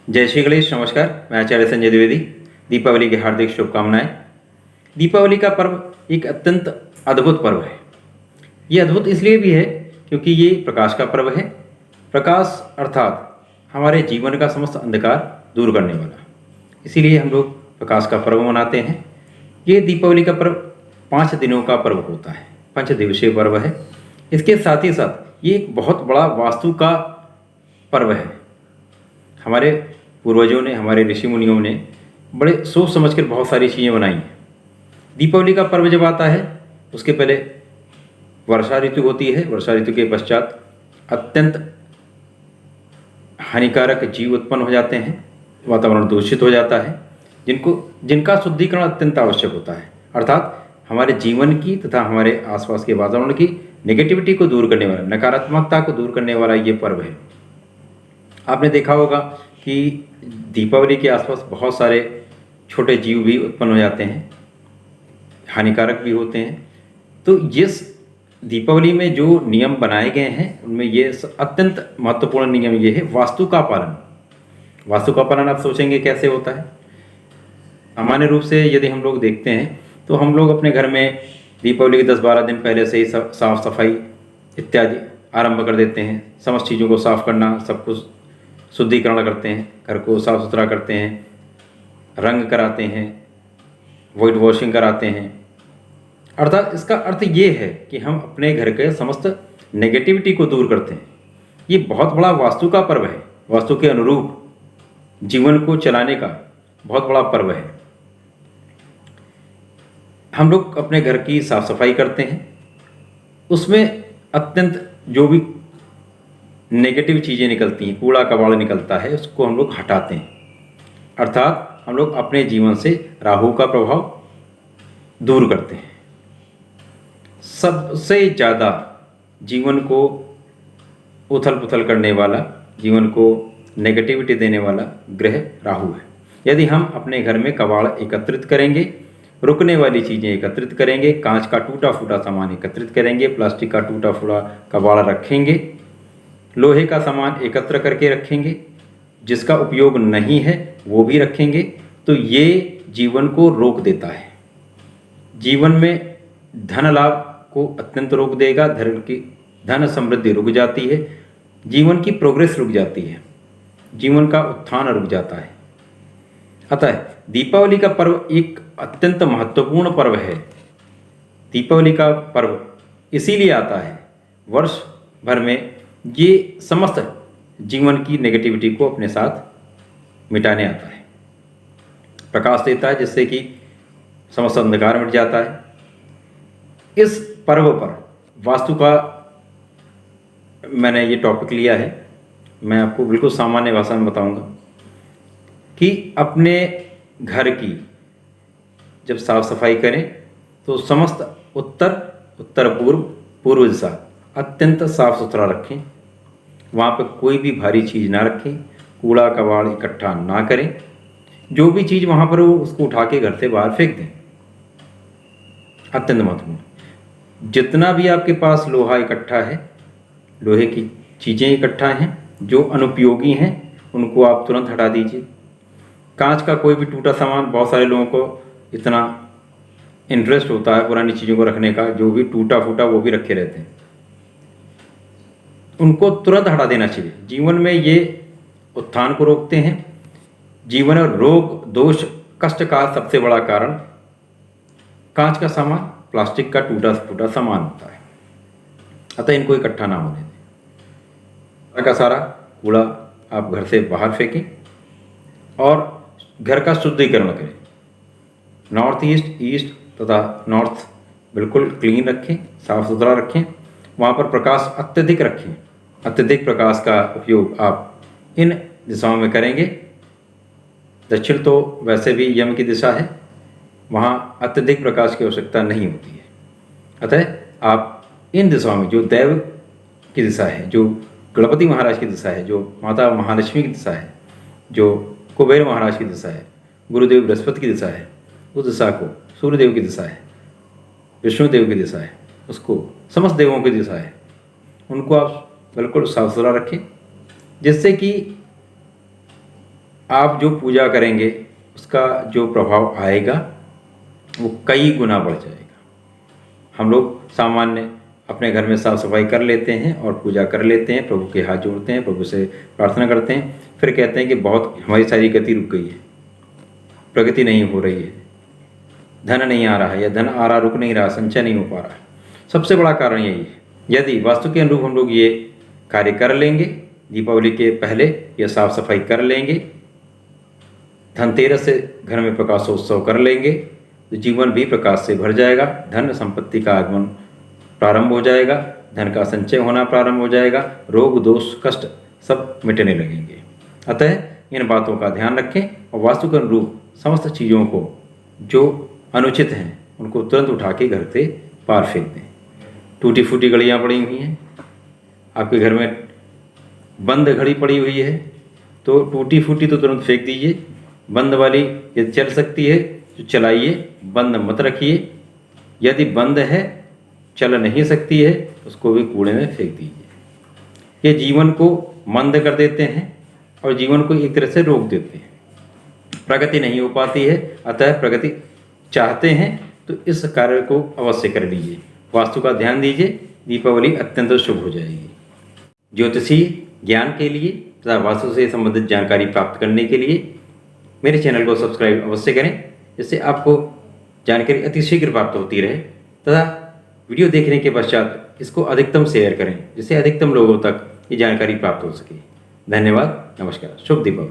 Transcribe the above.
जय श्री गणेश। नमस्कार, मैं आचार्य संजय द्विवेदी। दीपावली की हार्दिक शुभकामनाएं। दीपावली का पर्व एक अत्यंत अद्भुत पर्व है। ये अद्भुत इसलिए भी है क्योंकि ये प्रकाश का पर्व है। प्रकाश अर्थात हमारे जीवन का समस्त अंधकार दूर करने वाला, इसीलिए हम लोग प्रकाश का पर्व मनाते हैं। ये दीपावली का पर्व 5 दिनों का पर्व होता है, 5 दिवसीय पर्व है। इसके साथ ही साथ ये एक बहुत बड़ा वास्तु का पर्व है। हमारे पूर्वजों ने, हमारे ऋषि मुनियों ने बड़े सोच समझकर बहुत सारी चीज़ें बनाई हैं। दीपावली का पर्व जब आता है उसके पहले वर्षा ऋतु होती है। वर्षा ऋतु के पश्चात अत्यंत हानिकारक जीव उत्पन्न हो जाते हैं, वातावरण दूषित हो जाता है, जिनका शुद्धिकरण अत्यंत आवश्यक होता है। अर्थात हमारे जीवन की तथा हमारे आसपास के वातावरण की नेगेटिविटी को दूर करने वाला, नकारात्मकता को दूर करने वाला ये पर्व है। आपने देखा होगा कि दीपावली के आसपास बहुत सारे छोटे जीव भी उत्पन्न हो जाते हैं, हानिकारक भी होते हैं। तो इस दीपावली में जो नियम बनाए गए हैं उनमें ये अत्यंत महत्वपूर्ण नियम ये है वास्तु का पालन। वास्तु का पालन आप सोचेंगे कैसे होता है। सामान्य रूप से यदि हम लोग देखते हैं तो हम लोग अपने घर में दीपावली के 10-12 दिन पहले से ही साफ सफाई इत्यादि आरंभ कर देते हैं। समस्त चीज़ों को साफ करना, सब कुछ शुद्धिकरण करते हैं, घर को साफ सुथरा करते हैं, रंग कराते हैं, वाइट वॉशिंग कराते हैं। अर्थात इसका अर्थ ये है कि हम अपने घर के समस्त नेगेटिविटी को दूर करते हैं। ये बहुत बड़ा वास्तु का पर्व है। वास्तु के अनुरूप जीवन को चलाने का बहुत बड़ा पर्व है। हम लोग अपने घर की साफ सफाई करते हैं, उसमें अत्यंत जो भी नेगेटिव चीज़ें निकलती हैं, कूड़ा कबाड़ निकलता है, उसको हम लोग हटाते हैं। अर्थात हम लोग अपने जीवन से राहु का प्रभाव दूर करते हैं। सबसे ज़्यादा जीवन को उथल पुथल करने वाला, जीवन को नेगेटिविटी देने वाला ग्रह राहु है। यदि हम अपने घर में कबाड़ एकत्रित करेंगे, रुकने वाली चीज़ें एकत्रित करेंगे, कांच का टूटा फूटा सामान एकत्रित करेंगे, प्लास्टिक का टूटा फूटा कबाड़ रखेंगे, लोहे का सामान एकत्र करके रखेंगे, जिसका उपयोग नहीं है वो भी रखेंगे, तो ये जीवन को रोक देता है। जीवन में धन लाभ को अत्यंत रोक देगा। धन समृद्धि रुक जाती है, जीवन की प्रोग्रेस रुक जाती है, जीवन का उत्थान रुक जाता है। अतः दीपावली का पर्व एक अत्यंत महत्वपूर्ण पर्व है। दीपावली का पर्व इसीलिए आता है, वर्ष भर में ये समस्त जीवन की नेगेटिविटी को अपने साथ मिटाने आता है, प्रकाश देता है, जिससे कि समस्त अंधकार मिट जाता है। इस पर्व पर वास्तु का मैंने ये टॉपिक लिया है। मैं आपको बिल्कुल सामान्य भाषा में बताऊंगा कि अपने घर की जब साफ सफाई करें तो समस्त उत्तर, उत्तर पूर्व, पूर्व दिशा अत्यंत साफ सुथरा रखें। वहाँ पर कोई भी भारी चीज़ ना रखें, कूड़ा कबाड़ इकट्ठा ना करें। जो भी चीज़ वहाँ पर हो उसको उठा के घर से बाहर फेंक दें। अत्यंत महत्वपूर्ण। जितना भी आपके पास लोहा इकट्ठा है, लोहे की चीज़ें इकट्ठा हैं जो अनुपयोगी हैं, उनको आप तुरंत हटा दीजिए। कांच का कोई भी टूटा सामान, बहुत सारे लोगों को इतना इंटरेस्ट होता है पुरानी चीज़ों को रखने का, जो भी टूटा फूटा वो भी रखे रहते हैं, उनको तुरंत हटा देना चाहिए। जीवन में ये उत्थान को रोकते हैं। जीवन और रोग दोष कष्ट का सबसे बड़ा कारण कांच का सामान, प्लास्टिक का टूटा फूटा सामान होता है। अतः इनको इकट्ठा ना होने दें। सारा का सारा कूड़ा आप घर से बाहर फेंकें और घर का शुद्धिकरण करें। नॉर्थ ईस्ट, ईस्ट तथा नॉर्थ बिल्कुल क्लीन रखें, साफ सुथरा रखें। वहाँ पर प्रकाश अत्यधिक रखें। अत्यधिक प्रकाश का उपयोग आप इन दिशाओं में करेंगे। दक्षिण तो वैसे भी यम की दिशा है, वहाँ अत्यधिक प्रकाश की आवश्यकता नहीं होती है। अतः आप इन दिशाओं में, जो दैव की दिशा है, जो गणपति महाराज की दिशा है, जो माता महालक्ष्मी की दिशा है, जो कुबेर महाराज की दिशा है, गुरुदेव बृहस्पति की दिशा है, उस दिशा को, सूर्यदेव की दिशा है, विष्णुदेव की दिशा है, उसको समस्त देवों की दिशा है, उनको आप बिल्कुल साफ सुथरा रखें, जिससे कि आप जो पूजा करेंगे उसका जो प्रभाव आएगा वो कई गुना बढ़ जाएगा। हम लोग सामान्य अपने घर में साफ सफाई कर लेते हैं और पूजा कर लेते हैं, प्रभु के हाथ जोड़ते हैं, प्रभु से प्रार्थना करते हैं, फिर कहते हैं कि बहुत हमारी सारी गति रुक गई है, प्रगति नहीं हो रही है, धन नहीं आ रहा है, या धन आ रहा रुक नहीं रहा, संचय नहीं हो पा रहा है। सबसे बड़ा कारण यही है। यदि वास्तु के अनुरूप हम लोग ये कार्य कर लेंगे, दीपावली के पहले ये साफ सफाई कर लेंगे, धनतेरस से घर में प्रकाशोत्सव कर लेंगे, तो जीवन भी प्रकाश से भर जाएगा, धन संपत्ति का आगमन प्रारंभ हो जाएगा, धन का संचय होना प्रारंभ हो जाएगा, रोग दोष कष्ट सब मिटने लगेंगे। अतः इन बातों का ध्यान रखें और वास्तु के अनुरूप समस्त चीज़ों को जो अनुचित हैं उनको तुरंत उठा के घर से पार फेंक दें। टूटी फूटी घड़ियाँ पड़ी हुई हैं, आपके घर में बंद घड़ी पड़ी हुई है तो टूटी फूटी तो तुरंत फेंक दीजिए, बंद वाली यदि चल सकती है तो चलाइए, बंद मत रखिए। यदि बंद है चल नहीं सकती है उसको भी कूड़े में फेंक दीजिए। ये जीवन को मंद कर देते हैं और जीवन को एक तरह से रोक देते हैं, प्रगति नहीं हो पाती है। अतः प्रगति चाहते हैं तो इस कार्य को अवश्य कर लीजिए, वास्तु का ध्यान दीजिए, दीपावली अत्यंत शुभ हो जाएगी। ज्योतिषीय ज्ञान के लिए तथा वास्तु से संबंधित जानकारी प्राप्त करने के लिए मेरे चैनल को सब्सक्राइब अवश्य करें, जिससे आपको जानकारी अतिशीघ्र प्राप्त होती रहे, तथा वीडियो देखने के पश्चात इसको अधिकतम शेयर करें, जिससे अधिकतम लोगों तक ये जानकारी प्राप्त हो सके। धन्यवाद, नमस्कार, शुभ दीपावली।